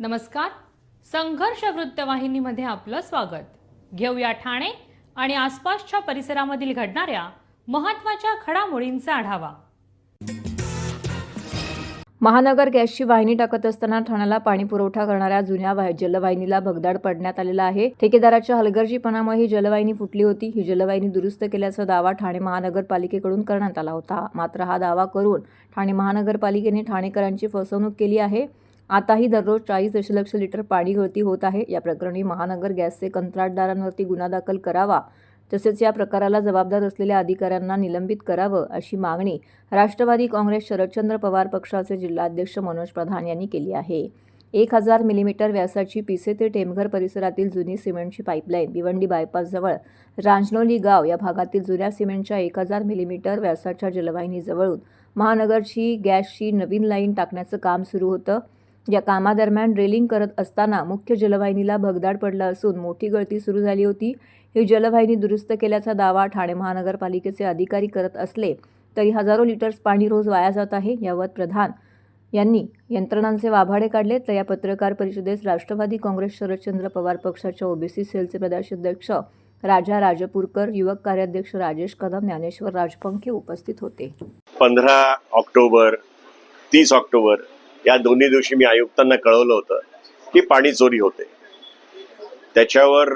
नमस्कार. संघर्ष वृत्तवाहिनीमध्ये आपलं स्वागत. घेऊया ठाणे आणि आसपासच्या परिसरामधील घडणाऱ्या महत्त्वाच्या घडामोडींचा आढावा. महानगर गॅसची वाहिनी टाकत असताना ठाण्याला पाणी पुरवठा करणाऱ्या जुन्या जलवाहिनीला भगदाड पडण्यात आलेला आहे. ठेकेदाराच्या हलगर्जीपणामुळे ही जलवाहिनी फुटली होती. ही जलवाहिनी दुरुस्त केल्याचा दावा ठाणे महानगरपालिकेकडून करण्यात आला होता. मात्र हा दावा करून ठाणे महानगरपालिकेने ठाणेकरांची फसवणूक केली आहे. आताही दररोज 40 दशलक्ष लिटर पाणी गळती होत आहे. या प्रकरणी महानगर गॅसचे कंत्राटदारांवरती गुन्हा दाखल करावा, तसेच या प्रकाराला जबाबदार असलेल्या अधिकाऱ्यांना निलंबित करावं, अशी मागणी राष्ट्रवादी काँग्रेस शरदचंद्र पवार पक्षाचे जिल्हाध्यक्ष मनोज प्रधान यांनी केली आहे. 1000 मिलीमीटर व्यासाची पिसे ते टेमघर परिसरातील जुनी सिमेंटची पाईपलाईन भिवंडी बायपासजवळ रांजनोली गाव या भागातील जुन्या सिमेंटच्या 1000 मिलीमीटर व्यासाच्या जलवाहिनीजवळून महानगरची गॅसची नवीन लाईन टाकण्याचं काम सुरू होतं. या कामादरम्यान ड्रिलिंग करत असताना मुख्य जलवाहिनीला भगदाड पडला असून मोठी गळती सुरू झाली होती. ही जलवाहिनी दुरुस्त केल्याचा दावा ठाणे महानगरपालिकेचे अधिकारी करत असले तरी हजारो लिटर्स पाणी रोज वाया जात आहे. यावर प्रधान यांनी यंत्रणांचे वाभाडे काढले. तर या पत्रकार परिषदेस राष्ट्रवादी काँग्रेस शरदचंद्र पवार पक्षाच्या ओबीसी सेलचे प्रदेशाध्यक्ष राजा राजपूरकर, युवक कार्याध्यक्ष राजेश कदम, ज्ञानेश्वर राजपंखे उपस्थित होते. 15 ऑक्टोबर 30 ऑक्टोबर या दोन्ही दिवशी मी आयुक्तांना कळवलं होतं की पाणी चोरी होते. त्याच्यावर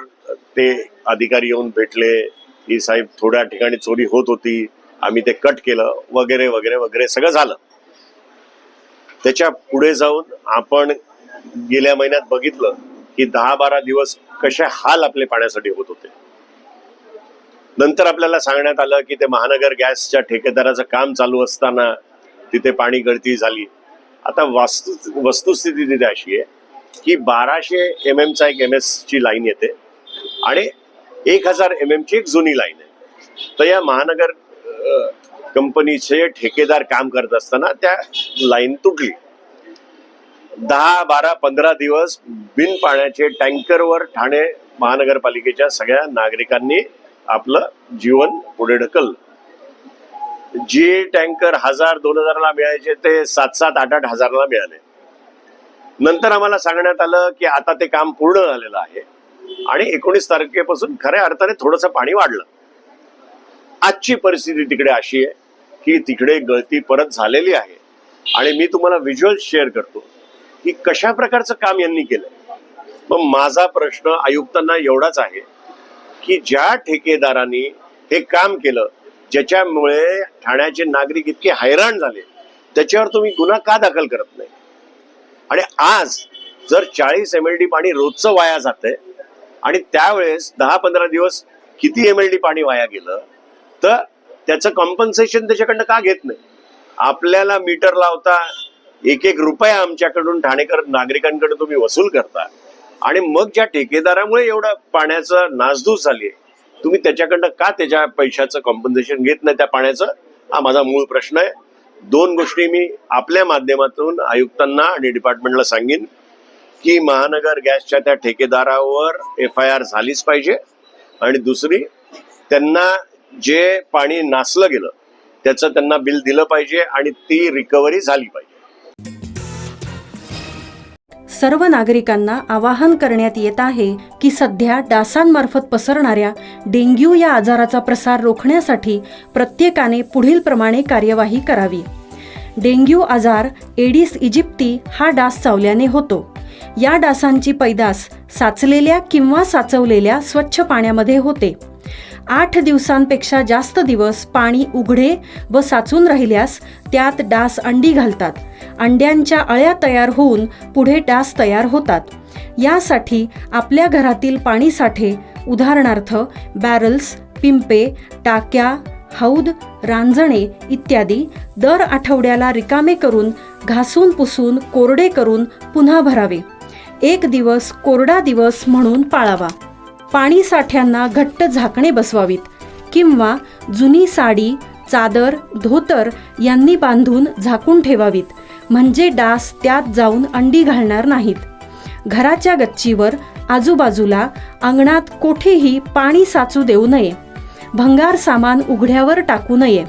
ते अधिकारी येऊन भेटले की साहेब थोड्या ठिकाणी चोरी होत होती, आम्ही ते कट केलं वगैरे वगैरे वगैरे सगळं झालं. त्याच्या पुढे जाऊन आपण गेल्या महिन्यात बघितलं की 10-12 दिवस कसे हाल आपले पाण्यासाठी होत होते. नंतर आपल्याला सांगण्यात आलं की ते महानगर गॅसच्या ठेकेदाराचं काम चालू असताना तिथे पाणी गळती झाली. आता वस्तुस्थिती तिथे अशी आहे की 1200 mm चा एक MS ची लाईन येते आणि 1000 mm ची एक जुनी लाईन आहे. तर या महानगर कंपनीचे ठेकेदार काम करत असताना त्या लाईन तुटली. 10, 12, 15 दिवस बिन पाण्याचे टँकरवर ठाणे महानगरपालिकेच्या सगळ्या नागरिकांनी आपलं जीवन पुढे ढकललं. जे टँकर 1000-2000 ला मिळायचे ते 7-7, 8-8 हजाराला मिळाले. नंतर आम्हाला सांगण्यात आलं की आता ते काम पूर्ण झालेलं आहे आणि 19 तारखेपासून खऱ्या अर्थाने थोडंसं पाणी वाढलं. आजची परिस्थिती तिकडे अशी आहे की तिकडे गळती परत झालेली आहे आणि मी तुम्हाला व्हिज्युअल शेअर करतो की कशा प्रकारचं काम यांनी केलंय. मग माझा प्रश्न आयुक्तांना एवढाच आहे की ज्या ठेकेदारांनी हे काम केलं, ज्याच्यामुळे ठाण्याचे नागरिक इतके हैराण झाले, त्याच्यावर तुम्ही गुन्हा का दाखल करत नाही? आणि आज जर 40 MLD पाणी रोजचं वाया जातंय आणि त्यावेळेस 10-15 दिवस किती MLD पाणी वाया गेलं, तर त्याचं कॉम्पन्सेशन त्याच्याकडनं का घेत नाही? आपल्याला मीटर लावता, 1-1 रुपया आमच्याकडून ठाणेकर नागरिकांकडे तुम्ही वसूल करता आणि मग ज्या ठेकेदारामुळे एवढं पाण्याचं नासधूस झाली, तुम्ही त्याच्याकडनं का त्याच्या पैशाचं कॉम्पन्सेशन घेत नाही त्या पाण्याचं? हा माझा मूळ प्रश्न आहे. 2 गोष्टी मी आपल्या माध्यमातून आयुक्तांना आणि डिपार्टमेंटला सांगेन की महानगर गॅसच्या त्या ठेकेदारावर FIR झालीच पाहिजे आणि दुसरी, त्यांना जे पाणी नासलं गेलं त्याचं त्यांना बिल दिलं पाहिजे आणि ती रिकव्हरी झाली पाहिजे. सर्व नागरिकांना आवाहन करण्यात येत आहे की सध्या डासांमार्फत पसरणाऱ्या डेंग्यू या आजाराचा प्रसार रोखण्यासाठी प्रत्येकाने पुढील प्रमाणे कार्यवाही करावी. डेंग्यू आजार एडिस इजिप्ती हा डास चावल्याने होतो. या डासांची पैदास साचलेल्या किंवा साचवलेल्या स्वच्छ पाण्यामध्ये होते. 8 दिवसांपेक्षा जास्त दिवस पाणी उघडे व साचून राहिल्यास त्यात डास अंडी घालतात. अंड्यांच्या अळ्या तयार होऊन पुढे डास तयार होतात. यासाठी आपल्या घरातील पाणी साठे, उदाहरणार्थ बॅरल्स, पिंपे, टाक्या, हौद, रांजणे इत्यादी दर आठवड्याला रिकामे करून घासून पुसून कोरडे करून पुन्हा भरावे. 1 दिवस कोरडा दिवस म्हणून पाळावा. पाणी साठ्यांना घट्ट झाकणे बसवावीत किंवा जुनी साडी, चादर, धोतर यांनी बांधून झाकून ठेवावीत, म्हणजे डास त्यात जाऊन अंडी घालणार नाहीत. घराच्या गच्चीवर, आजूबाजूला, अंगणात कोठेही पाणी साचू देऊ नये. भंगार सामान उघड्यावर टाकू नये.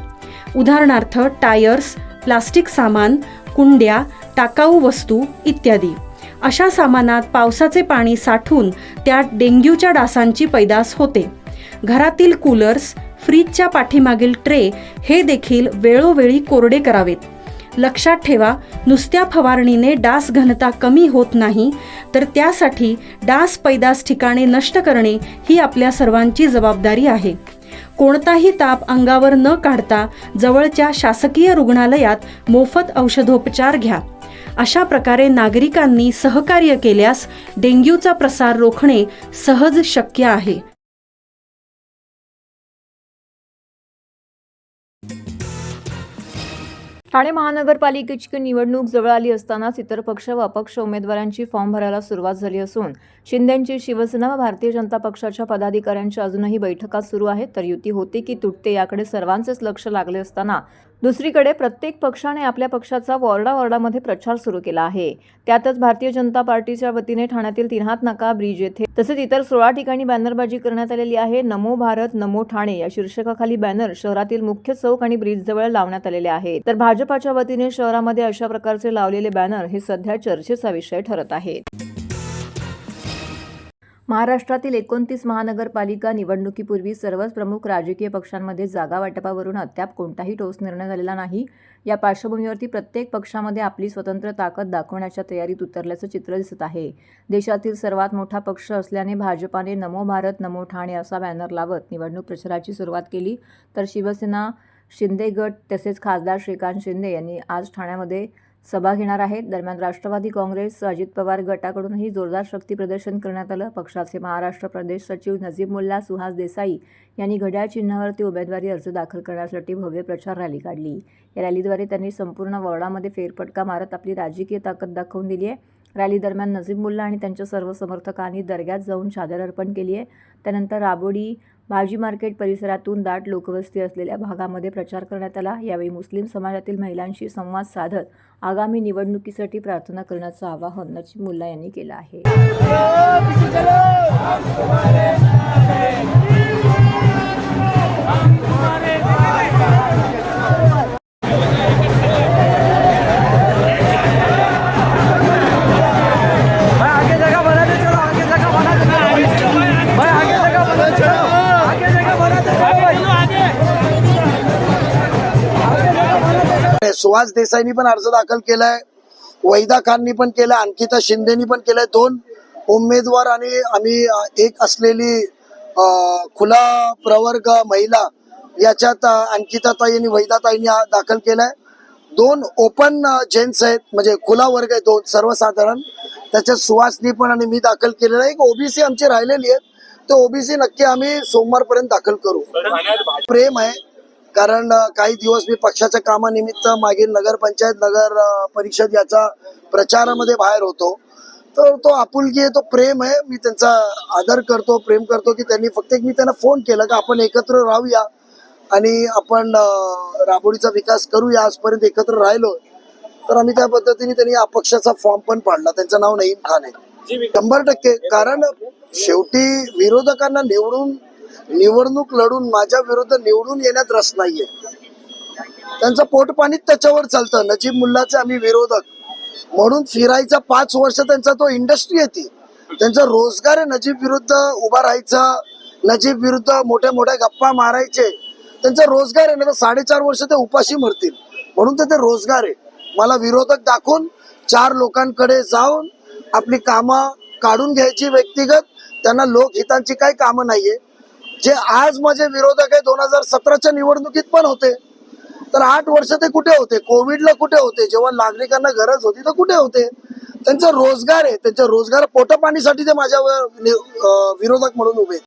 उदाहरणार्थ टायर्स, प्लास्टिक सामान, कुंड्या, टाकाऊ वस्तू इत्यादी. अशा सामानात पावसाचे पाणी साठून त्यात डेंग्यूच्या डासांची पैदास होते. घरातील कूलर्स, फ्रीजच्या पाठीमागील ट्रे हे देखील वेळोवेळी कोरडे करावेत. लक्षात ठेवा, नुसत्या फवारणीने डास घनता कमी होत नाही, तर त्यासाठी डास पैदास ठिकाणे नष्ट करणे ही आपल्या सर्वांची जबाबदारी आहे. कोणताही ताप अंगावर न काढता जवळच्या शासकीय रुग्णालयात मोफत औषधोपचार घ्या. अशा प्रकारे नागरिकांनी सहकार्य केल्यास डेंग्यूचा प्रसार रोखणे सहज शक्य आहे. ठाणे महानगरपालिकेची निवडणूक जवळ आली असतानाच इतर पक्ष व अपक्ष उमेदवारांची फॉर्म भरायला सुरुवात झाली असून शिंदेंची शिवसेना व भारतीय जनता पक्षाच्या पदाधिकाऱ्यांच्या अजूनही बैठका सुरू आहेत. तर युती होते की तुटते याकडे सर्वांचेच लक्ष लागले असताना दुसरीकडे प्रत्येक पक्षाने आपल्या पक्षाचा वॉर्डामध्ये प्रचार सुरू केला आहे. त्यातच भारतीय जनता पार्टीच्या वतीने ठाण्यातील तिन्हात नाका ब्रिज येथे तसेच इतर 16 ठिकाणी बॅनरबाजी करण्यात आलेली आहे. नमो भारत नमो ठाणे या शीर्षकाखाली बॅनर शहरातील मुख्य चौक आणि ब्रिजजवळ लावण्यात आलेले आहेत. तर भाजपाच्या वतीने शहरामध्ये अशा प्रकारचे लावलेले बॅनर हे सध्या चर्चेचा विषय ठरत आहे. महाराष्ट्रातील 29 महानगरपालिका निवडणुकीपूर्वी सर्वच प्रमुख राजकीय पक्षांमध्ये जागा वाटपावरून अद्याप कोणताही ठोस निर्णय झालेला नाही. या पार्श्वभूमीवरती प्रत्येक पक्षामध्ये आपली स्वतंत्र ताकद दाखवण्याच्या तयारीत उतरल्याचं चित्र दिसत आहे. देशातील सर्वात मोठा पक्ष असल्याने भाजपाने नमो भारत नमो ठाणे असा बॅनर लावत निवडणूक प्रचाराची सुरुवात केली. तर शिवसेना, शिंदे गट तसेच खासदार श्रीकांत शिंदे यांनी आज ठाण्यामध्ये सभा घेणार आहेत. दरम्यान राष्ट्रवादी काँग्रेस, अजित पवार गटाकडूनही जोरदार शक्ती प्रदर्शन करण्यात आलं. पक्षाचे महाराष्ट्र प्रदेश सचिव नजीब मुल्ला, सुहास देसाई यांनी घड्याळ चिन्हावरती उमेदवारी अर्ज दाखल करण्यासाठी भव्य प्रचार रॅली काढली. या रॅलीद्वारे त्यांनी संपूर्ण वॉर्डामध्ये फेरफटका मारत आपली राजकीय ताकद दाखवून दिली आहे. रॅली दरम्यान नजीब मुल्ला आणि त्यांच्या सर्व समर्थकांनी दर्ग्यात जाऊन चादर अर्पण केली आहे. त्यानंतर राबोडी भाजी मार्केट परिसरातून दाट लोकवस्ती असलेल्या भागामध्ये प्रचार करण्यात आला. यावेळी मुस्लिम समाजातील महिलांशी संवाद साधत आगामी निवडणुकीसाठी प्रार्थना करण्याचं आवाहन नजीब मुल्ला यांनी केलं आहे. सुहास देसाईंनी पण अर्ज दाखल केलाय, वैदा खाननी पण केलाय, अंकिता शिंदेनी पण केलाय. 2 उमेदवार आणि आम्ही एक असलेली खुला प्रवर्ग महिला याच्यात अंकिताताई आणि वैदाताईंनी दाखल केलाय. 2 ओपन जेंट्स आहेत, म्हणजे खुला वर्ग आहे 2 सर्वसाधारण, त्याच्यात सुहासनी पण आणि मी दाखल केलेला आहे. एक ओबीसी आमची राहिलेली आहेत, ते ओबीसी नक्की आम्ही सोमवारपर्यंत दाखल करू. प्रेम आहे, कारण काही दिवस मी पक्षाच्या कामानिमित्त मागील नगरपंचायत, नगर परिषद याचा प्रचारामध्ये बाहेर होतो. तर तो आपुलकी आहे, तो प्रेम आहे. मी त्यांचा आदर करतो, प्रेम करतो की त्यांनी फक्त मी त्यांना फोन केला की आपण एकत्र राहूया आणि आपण राबोडीचा विकास करूया. आजपर्यंत एकत्र राहिलो, तर आम्ही त्या पद्धतीने त्यांनी अपक्षाचा फॉर्म पण पाडला. त्यांचं नाव नईम खान आहे. 100%, कारण शेवटी विरोधकांना निवडणूक लढून माझ्या विरुद्ध निवडून येण्यात रस नाहीये. त्यांचं पोटपाणीच त्याच्यावर चालतं. नजीब मुल्लाचे आम्ही विरोधक म्हणून फिरायचा 5 वर्ष त्यांचा तो इंडस्ट्री आहे, ती त्यांचा रोजगार आहे. नजीब विरुद्ध उभा राहायचा, नजीब विरुद्ध मोठ्या मोठ्या गप्पा मारायचे, त्यांचा रोजगार आहे ना. 4.5 वर्ष ते उपाशी मरतील म्हणून ते रोजगार आहे. मला विरोधक दाखवून 4 लोकांकडे जाऊन आपली कामं काढून घ्यायची व्यक्तिगत, त्यांना लोकहितांची काही कामं नाहीये. जे आज माझे विरोधक आहे 2017च्या निवडणुकीत पण होते, तर 8 वर्ष ते कुठे होते? कोविडला कुठे होते? जेव्हा नागरिकांना गरज होती तर कुठे होते? त्यांचा रोजगार आहे, त्यांच्या रोजगार पोटपाणीसाठी ते माझ्या विरोधक म्हणून उभे.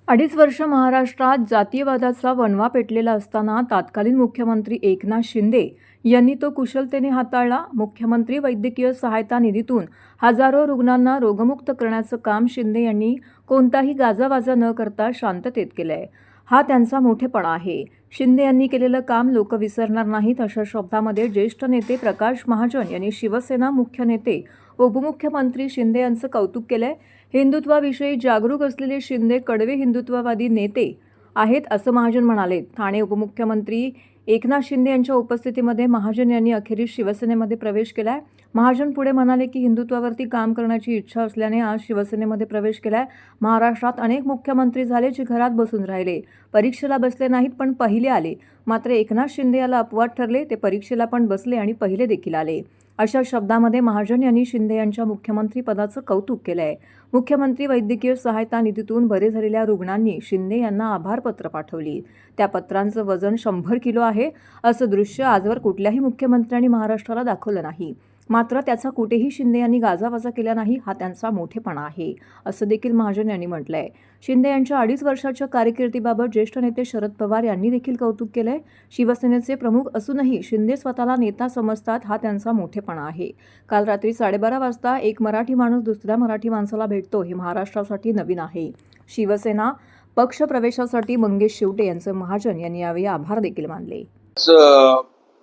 2.5 वर्ष महाराष्ट्रात जातीयवादाचा वणवा पेटलेला असताना तत्कालीन मुख्यमंत्री एकनाथ शिंदे यांनी तो कुशलतेने हाताळला. मुख्यमंत्री वैद्यकीय सहायता निधीतून हजारो रुग्णांना रोगमुक्त करण्याचं काम शिंदे यांनी कोणताही गाजावाजा न करता शांततेत केलंय. हा त्यांचा मोठेपणा आहे. शिंदे यांनी केलेलं काम लोक विसरणार नाहीत, अशा शब्दामध्ये ज्येष्ठ नेते प्रकाश महाजन यांनी शिवसेना मुख्य नेते उपमुख्यमंत्री शिंदे यांचं कौतुक केलंय. हिंदुत्वाविषयी जागरूक असलेले शिंदे कडवे हिंदुत्ववादी नेते आहेत असं महाजन म्हणाले. ठाणे उपमुख्यमंत्री एकनाथ शिंदे यांच्या उपस्थितीमध्ये महाजन यांनी अखेरीस शिवसेनेमध्ये प्रवेश केलाय. महाजन पुढे म्हणाले की हिंदुत्वावरती काम करण्याची इच्छा असल्याने आज शिवसेनेमध्ये प्रवेश केलाय. महाराष्ट्रात अनेक मुख्यमंत्री झाले जे घरात बसून राहिले, परीक्षेला बसले नाहीत पण पहिले आले. मात्र एकनाथ शिंदे याला अपवाद ठरले. ते परीक्षेला पण बसले आणि पहिले देखील आले. अशा शब्दामध्ये महाजन यांनी शिंदे यांच्या मुख्यमंत्री पदाचं कौतुक केलंय. मुख्यमंत्री वैद्यकीय सहायता निधीतून बरे झालेल्या रुग्णांनी शिंदे यांना आभारपत्र पाठवली. त्या पत्रांचं वजन 100 किलो आहे. असं दृश्य आजवर कुठल्याही मुख्यमंत्र्यांनी महाराष्ट्राला दाखवलं नाही. मात्र त्याचा कुठेही शिंदे यांनी गाजावाजा केला नाही. हा त्यांचा मोठेपणा आहे, असं देखील महाजन यांनी म्हटलंय. शिंदे यांच्या 2.5 वर्षाच्या कारकिर्दीबाबत ज्येष्ठ नेते शरद पवार यांनी देखील कौतुक केलंय. शिवसेनेचे प्रमुख असूनही शिंदे स्वतःला नेता समजतात, हा त्यांचा मोठेपणा आहे. काल रात्री 12:30 वाजता एक मराठी माणूस दुसऱ्या मराठी माणसाला भेटतो हे महाराष्ट्रासाठी नवीन आहे. शिवसेना पक्ष प्रवेशासाठी मंगेश शेवटे यांचं महाजन यांनी यावेळी आभार देखील मानले.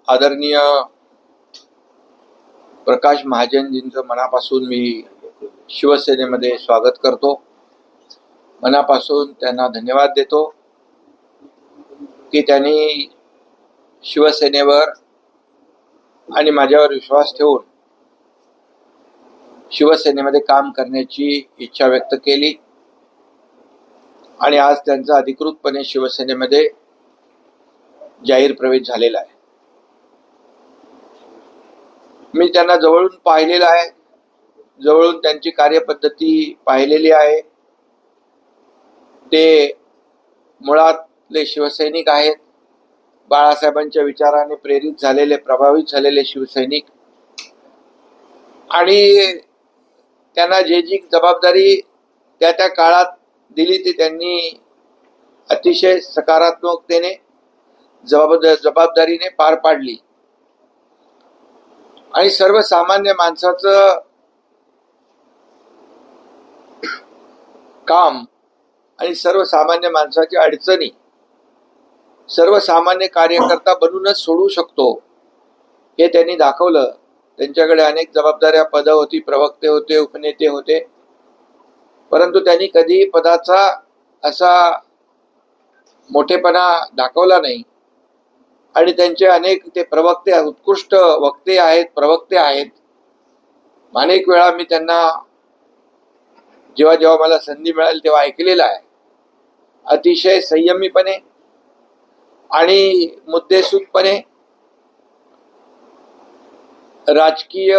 आदरणीय प्रकाश महाजनजींचं मनापासून मी शिवसेनेमध्ये स्वागत करतो. मनापासून त्यांना धन्यवाद देतो की त्यांनी शिवसेनेवर आणि माझ्यावर विश्वास ठेवून शिवसेनेमध्ये काम करण्याची इच्छा व्यक्त केली आणि आज त्यांचा अधिकृतपणे शिवसेनेमध्ये जाहीर प्रवेश झालेला आहे. मी त्यांना जवळून पाहिलेलं आहे, जवळून त्यांची कार्यपद्धती पाहिलेली आहे. ते मुळातले शिवसैनिक आहेत, बाळासाहेबांच्या विचाराने प्रेरित झालेले, प्रभावित झालेले शिवसैनिक. आणि त्यांना जी जबाबदारी त्या काळात दिली ती त्यांनी अतिशय सकारात्मकतेने जबाबदारीने पार पाडली. आणि सर्वसामान्य माणसाचं काम आणि सर्वसामान्य माणसाची अडचणी सर्वसामान्य कार्यकर्ता बनूनच सोडवू शकतो हे त्यांनी दाखवलं. त्यांच्याकडे अनेक जबाबदाऱ्या, पदं होती, प्रवक्ते होते, उपनेते होते, परंतु त्यांनी कधी पदाचा असा मोठेपणा दाखवला नाही. आणि त्यांचे अनेक ते प्रवक्ते, उत्कृष्ट वक्ते आहेत, प्रवक्ते आहेत. अनेक वेळा मी त्यांना जेव्हा मला संधी मिळाली तेव्हा ऐकलेलं आहे. अतिशय संयमीपणे आणि मुद्देसूदपणे राजकीय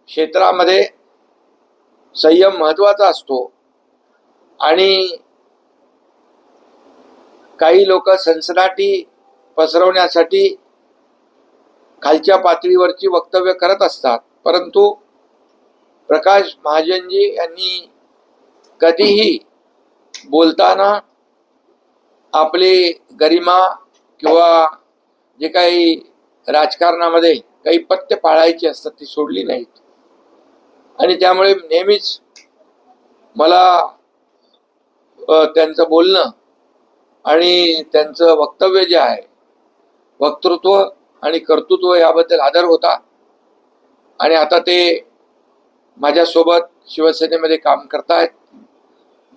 क्षेत्रामध्ये संयम महत्वाचा असतो. आणि काही लोक सनसनाटी पसरवण्यासाठी खालच्या पातळीवरची वक्तव्य करत असतात, परंतु प्रकाश महाजनजी यांनी कधीही बोलताना आपली गरिमा किंवा जे काही राजकारणामध्ये काही पथ्य पाळायची असतात ती सोडली नाहीत. आणि त्यामुळे नेहमीच मला त्यांचं बोलणं आणि त्यांचं वक्तव्य जे आहे, वक्तृत्व आणि कर्तृत्व याबद्दल आदर होता. आणि आता ते माझ्यासोबत शिवसेनेमध्ये काम करतायत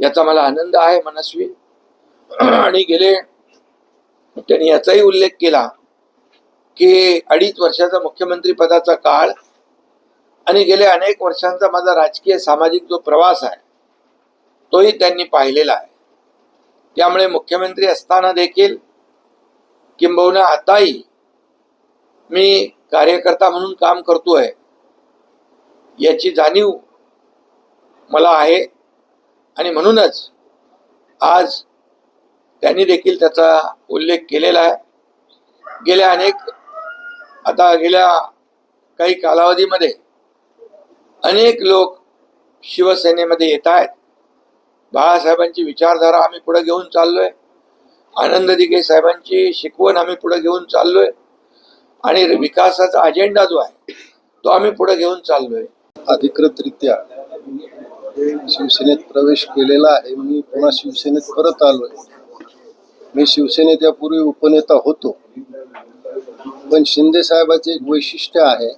याचा मला आनंद आहे मनस्वी. आणि त्यांनी याचाही उल्लेख केला की 2.5 वर्षाचा मुख्यमंत्री पदाचा काळ आणि गेल्या अनेक वर्षांचा माझा राजकीय सामाजिक जो प्रवास आहे तोही त्यांनी पाहिलेला आहे. त्यामुळे मुख्यमंत्री असताना देखील किंबहुना आताही मी कार्यकर्ता म्हणून काम करतोय याची जाणीव मला आहे. आणि म्हणूनच आज त्यांनी देखील त्याचा उल्लेख केलेला आहे. गेल्या काही कालावधीमध्ये अनेक लोक शिवसेनेमध्ये येत आहेत. बाळासाहेबांची विचारधारा आम्ही पुढे घेऊन चाललोय, आनंद दिघे साहेबांची शिकवण आम्ही पुढे घेऊन चाललोय आणि विकासाचा अजेंडा जो आहे तो आम्ही पुढे घेऊन चाललोय. अधिकृतरित्या शिवसेनेत प्रवेश केलेला आहे. मी पुन्हा शिवसेनेत परत आलोय. मी शिवसेनेत यापूर्वी उपनेता होतो, पण शिंदे साहेबांचे एक वैशिष्ट्य आहे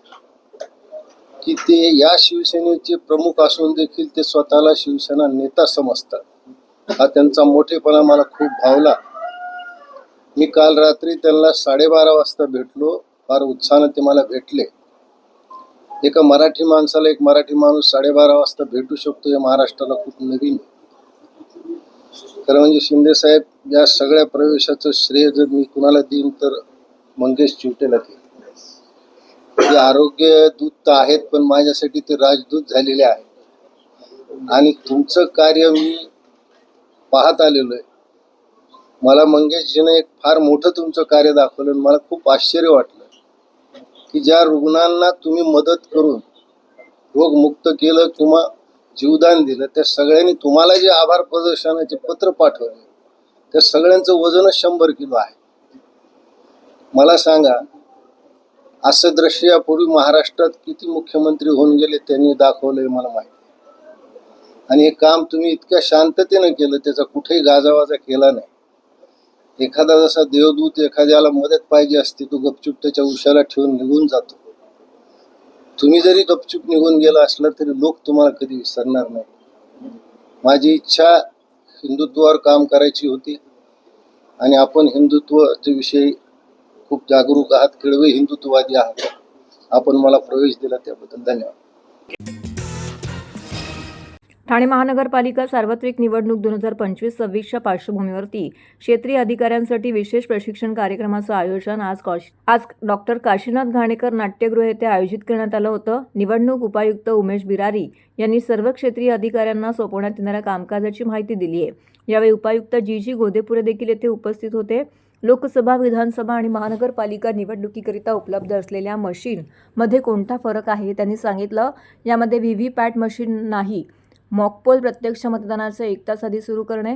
की ते या शिवसेनेचे प्रमुख असून देखील ते स्वतःला शिवसेना नेता समजतात. हा त्यांचा मोठेपणा मला खूप भावला. मी काल रात्री त्यांना 12:30 वाजता भेटलो. फार उत्साहानं ते मला भेटले. एका मराठी माणसाला एक मराठी माणूस 12:30 वाजता भेटू शकतो हे महाराष्ट्राला खूप नवीन आहे. खरं म्हणजे शिंदे साहेब, या सगळ्या प्रवेशाचं श्रेय जर मी कुणाला देईन तर मंगेश चिवटेला देईन. ते आरोग्य दूत तर आहेत, पण माझ्यासाठी ते राजदूत झालेले आहेत. आणि तुमचं कार्य मी पाहत आलेलो आहे. मला मंगेशजीने एक फार मोठं तुमचं कार्य दाखवलं आणि मला खूप आश्चर्य वाटलं की ज्या रुग्णांना तुम्ही मदत करून रोगमुक्त केलं किंवा जीवदान दिलं, त्या सगळ्यांनी तुम्हाला जे आभार प्रदर्शनाचे पत्र पाठवले त्या सगळ्यांचं वजनच 100 किलो आहे. मला सांगा, असं दृश्य यापूर्वी महाराष्ट्रात किती मुख्यमंत्री होऊन गेले त्यांनी दाखवलंय मला माहिती. आणि हे काम तुम्ही इतक्या शांततेनं केलं, त्याचा कुठेही गाजावाजा केला नाही. एखादा जसा देवदूत एखाद्याला मदत पाहिजे असते, तो गपचूप त्याच्या उशाला ठेवून निघून जातो. तुम्ही जरी गपचूप निघून गेला असला तरी लोक तुम्हाला कधी विसरणार नाही. माझी इच्छा हिंदुत्वावर काम करायची होती आणि आपण हिंदुत्वाच्या विषयी खूप जागरूक आहात, केळवे हिंदुत्ववादी आहात. आपण मला प्रवेश दिला त्याबद्दल धन्यवाद. ठाणे महानगरपालिका सार्वत्रिक निवडणूक 2025-26च्या पार्श्वभूमीवरती क्षेत्रीय अधिकाऱ्यांसाठी विशेष प्रशिक्षण कार्यक्रमाचं आयोजन आज डॉक्टर काशीनाथ घाणेकर नाट्यगृह येथे आयोजित करण्यात आलं होतं. निवडणूक उपायुक्त उमेश बिरारी यांनी सर्व क्षेत्रीय अधिकाऱ्यांना सोपवण्यात येणाऱ्या कामकाजाची माहिती दिली आहे. यावेळी उपायुक्त जी गोदेपुरे देखील येथे उपस्थित होते. लोकसभा, विधानसभा आणि महानगरपालिका निवडणुकीकरिता उपलब्ध असलेल्या मशीनमध्ये कोणता फरक आहे त्यांनी सांगितलं. यामध्ये व्हीव्हीपॅट मशीन नाही, मॉकपोल, प्रत्यक्ष मतदानाचं 1 तास आधी सुरू करणे,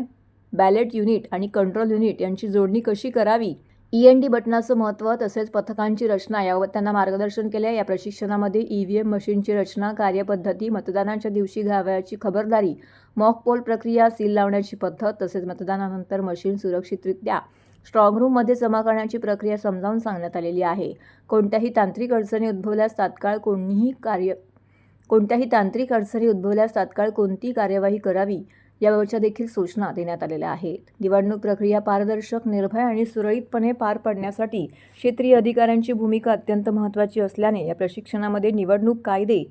बॅलेट युनिट आणि कंट्रोल युनिट यांची जोडणी कशी करावी, END बटनाचं महत्त्व तसेच पथकांची रचना याबाबत त्यांना मार्गदर्शन केले. या प्रशिक्षणामध्ये EVM मशीनची रचना, कार्यपद्धती, मतदानाच्या दिवशी घ्यावयाची खबरदारी, मॉकपोल प्रक्रिया, सील लावण्याची पद्धत तसेच मतदानानंतर मशीन सुरक्षितरित्या स्ट्रॉंग रूममध्ये जमा करण्याची प्रक्रिया समजावून सांगण्यात आलेली आहे. कोणत्याही तांत्रिक अडचणी उद्भवल्यास तात्काळ कोणती कार्यवाही करावी याबाबतच्या देखील सूचना देण्यात आलेल्या आहेत. निवडणूक प्रक्रिया पारदर्शक, निर्भय आणि सुरळीतपणे पार पाडण्यासाठी क्षेत्रीय अधिकाऱ्यांची भूमिका अत्यंत महत्त्वाची असल्याने या प्रशिक्षणामध्ये निवडणूक कायदे,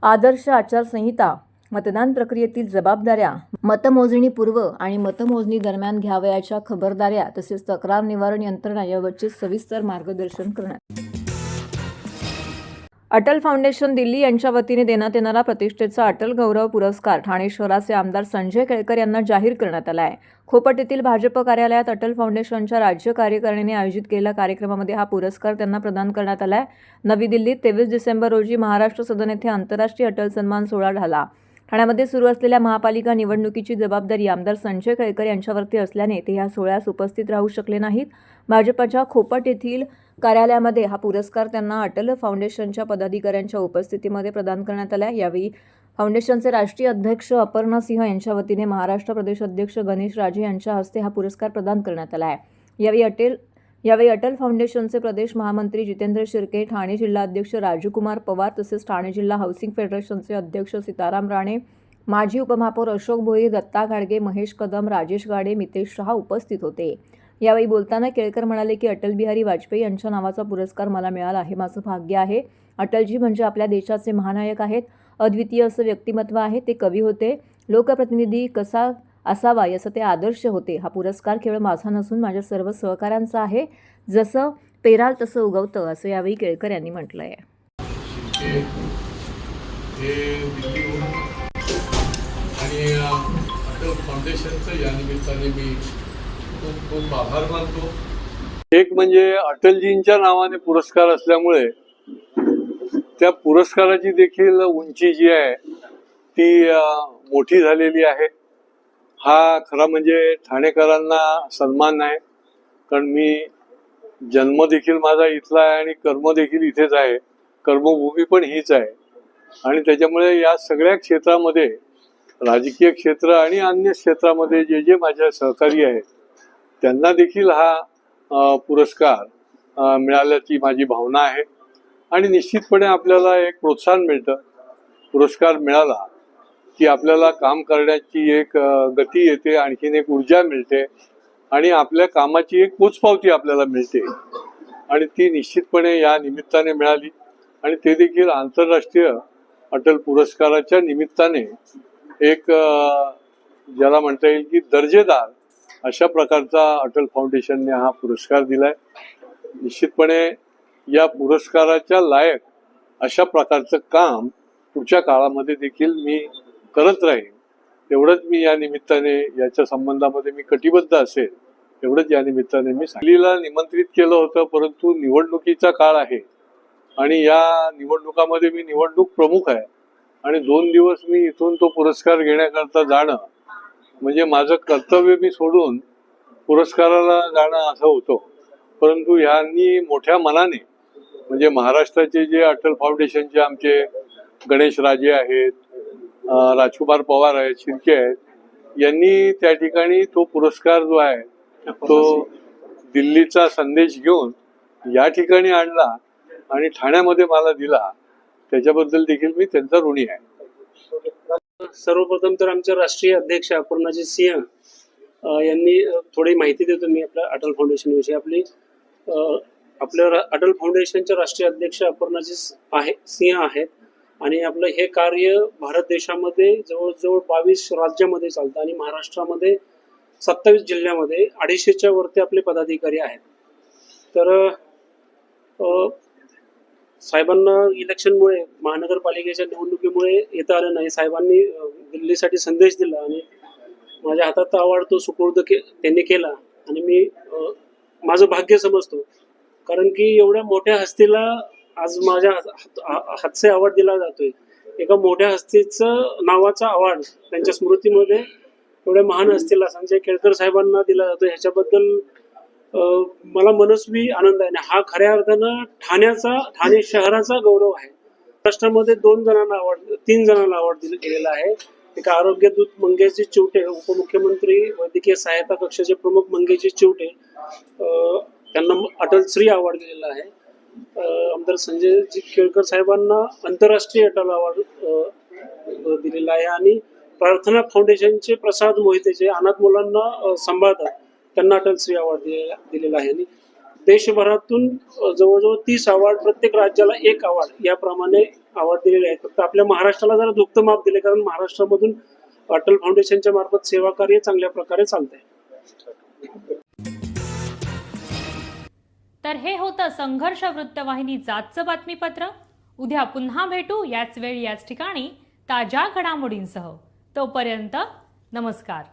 आदर्श आचारसंहिता, मतदान प्रक्रियेतील जबाबदाऱ्या, मतमोजणी पूर्व आणि मतमोजणी दरम्यान घ्यावयाच्या खबरदाऱ्या तसेच तक्रार निवारण यंत्रणा याबाबतचे सविस्तर मार्गदर्शन करण्यात. अटल फाउंडेशन दिल्ली यांच्या वतीने देण्यात येणारा प्रतिष्ठेचा अटल गौरव पुरस्कार ठाणे शहराचे आमदार संजय केळकर यांना जाहीर करण्यात आला आहे. खोपट येथील भाजप कार्यालयात अटल फाउंडेशनच्या राज्य कार्यकारिणीने आयोजित केलेल्या कार्यक्रमामध्ये हा पुरस्कार त्यांना प्रदान करण्यात आला आहे. नवी दिल्लीत 23 डिसेंबर रोजी महाराष्ट्र सदन येथे आंतरराष्ट्रीय अटल सन्मान सोहळा झाला. ठाण्यामध्ये सुरू असलेल्या महापालिका निवडणुकीची जबाबदारी आमदार संजय केळकर यांच्यावरती असल्याने ते या सोहळ्यास उपस्थित राहू शकले नाहीत. भाजपच्या खोपट येथील कार्यालयामध्ये हा पुरस्कार त्यांना अटल फाउंडेशनच्या पदाधिकाऱ्यांच्या उपस्थितीमध्ये प्रदान करण्यात आला. यावेळी फाउंडेशनचे राष्ट्रीय अध्यक्ष अपर्णा सिंह यांच्या वतीने महाराष्ट्र प्रदेश अध्यक्ष गणेश राजे यांच्या हस्ते हा पुरस्कार प्रदान करण्यात आला आहे. यावेळी अटल फाउंडेशनचे प्रदेश महामंत्री जितेंद्र शिर्के, ठाणे जिल्हाध्यक्ष राजकुमार पवार तसेच ठाणे जिल्हा हाऊसिंग फेडरेशनचे अध्यक्ष सीताराम राणे, माजी उपमहापौर अशोक भोईर, दत्ता गाडगे, महेश कदम, राजेश गाडे, मितेश शहा उपस्थित होते. यावेळी बोलताना केळकर म्हणाले की अटल बिहारी वाजपेयी यांच्या नावाचा पुरस्कार मला मिळाला हे माझं भाग्य आहे. अटलजी म्हणजे आपल्या देशाचे महानायक आहेत. अद्वितीय असं व्यक्तिमत्व आहे. ते कवी होते. लोकप्रतिनिधी कसा असावा याचा ते आदर्श होते. हा पुरस्कार केवळ माझा नसून माझ्या सर्व सहकाऱ्यांचा आहे. जसं पेराल तसं उगवतं असं यावेळी केळकर यांनी म्हटलं आहे. आणि अटल फाउंडेशनचं या निमित्ताने मी खूप खूप आभार मानतो. एक म्हणजे अटलजींच्या नावाने पुरस्कार असल्यामुळे त्या पुरस्काराची देखील उंची जी आहे ती मोठी झालेली आहे. हा खरा म्हणजे ठाणेकरांना सन्मान आहे, कारण मी जन्म देखील माझा इथला आहे आणि कर्म देखील इथेच आहे. कर्मभूमी पण हीच आहे आणि त्याच्यामुळे या सगळ्या क्षेत्रामध्ये, राजकीय क्षेत्र आणि अन्य क्षेत्रामध्ये जे जे माझ्या सहकारी आहेत त्यांना देखील हा पुरस्कार मिळाल्याची माझी भावना आहे. आणि निश्चितपणे आपल्याला एक प्रोत्साहन मिळतं. पुरस्कार मिळाला की आपल्याला काम करण्याची एक गती येते, आणखीन एक ऊर्जा मिळते आणि आपल्या कामाची एक पोचपावती आपल्याला मिळते आणि ती निश्चितपणे या निमित्ताने मिळाली आणि ते देखील आंतरराष्ट्रीय अटल पुरस्काराच्या निमित्ताने एक ज्याला म्हणता येईल की दर्जेदार अशा प्रकारचा अटल फाउंडेशनने हा पुरस्कार दिलाय. निश्चितपणे या पुरस्काराच्या लायक अशा प्रकारचं काम पुढच्या काळामध्ये देखील मी करत राहीन. एवढंच मी या निमित्ताने याच्या संबंधामध्ये मी कटिबद्ध असेल एवढंच या निमित्ताने मी सांगलीला निमंत्रित केलं होतं, परंतु निवडणुकीचा काळ आहे आणि या निवडणुकामध्ये मी निवडणूक प्रमुख आहे आणि 2 दिवस मी इथून तो पुरस्कार घेण्याकरता जाणं म्हणजे माझं कर्तव्य मी सोडून पुरस्काराला जाणं असं होतं. परंतु यांनी मोठ्या मनाने म्हणजे महाराष्ट्राचे जे अटल फाउंडेशनचे आमचे गणेश राजे आहेत, राजकुमार पवार आहेत, शिर्के आहेत, यांनी त्या ठिकाणी तो पुरस्कार जो आहे तो दिल्लीचा संदेश घेऊन या ठिकाणी आणला आणि ठाण्यामध्ये मला दिला. त्याच्याबद्दल देखील मी त्यांचा ऋणी आहे. सर्वप्रथम तर आमचे राष्ट्रीय अध्यक्ष अपर्णाजी सिंह यांनी थोडी माहिती देतो मी आपल्या अटल फाउंडेशन विषयी. आपल्या अटल फाउंडेशनचे राष्ट्रीय अध्यक्ष अपर्णाजी सिंह आहेत आणि आपलं हे कार्य भारत देशामध्ये जवळजवळ 22 राज्यामध्ये चालतं आणि महाराष्ट्रामध्ये 27 जिल्ह्यामध्ये 250च्या वरती आपले पदाधिकारी आहेत. तर साहेबांना इलेक्शनमुळे महानगरपालिकेच्या निवडणुकीमुळे येता आलं नाही. साहेबांनी दिल्लीसाठी संदेश दिला आणि माझ्या हातात अवॉर्ड तो सुपूर्द त्यांनी केला आणि मी माझं भाग्य समजतो, कारण की एवढ्या मोठ्या हस्तीला आज माझ्या हातचे अवॉर्ड दिला जातोय. एका मोठ्या हस्तीचं नावाचा अवॉर्ड त्यांच्या स्मृतीमध्ये एवढ्या महान हस्तीला संजय केळकर साहेबांना दिला जातो. ह्याच्याबद्दल मला मनस्वी आनंद आहे. हा खऱ्या अर्थानं ठाणे शहराचा गौरव आहे. महाराष्ट्रामध्ये 3 जणांना अवॉर्ड दिलेला आहे. एक आरोग्यदूत मंगेशजी चिवटे, उपमुख्यमंत्री वैद्यकीय सहायता कक्षाचे प्रमुख मंगेशजी चिवटे, त्यांना अटल श्री अवॉर्ड दिलेला आहे. आमदार संजय केळकर साहेबांना आंतरराष्ट्रीय अटल अवॉर्ड दिलेला आहे आणि प्रार्थना फाउंडेशनचे प्रसाद मोहिते जे अनाथ मुलांना सांभाळतात त्यांना अटल श्री अवॉर्ड दिलेला आहे. आणि देशभरातून जवळजवळ 30 अवॉर्ड, प्रत्येक राज्याला 1 अवॉर्ड याप्रमाणे अवॉर्ड दिलेले आहेत. फक्त आपल्या महाराष्ट्राला जरा दुःख माप दिले, कारण महाराष्ट्रामधून अटल फाउंडेशनच्या मार्फत सेवा कार्य चांगल्या प्रकारे चालतंय. तर हे होतं संघर्ष वृत्तवाहिनीचं आजचं बातमीपत्र. उद्या पुन्हा भेटू याच वेळी याच ठिकाणी ताज्या घडामोडींसह. तोपर्यंत नमस्कार.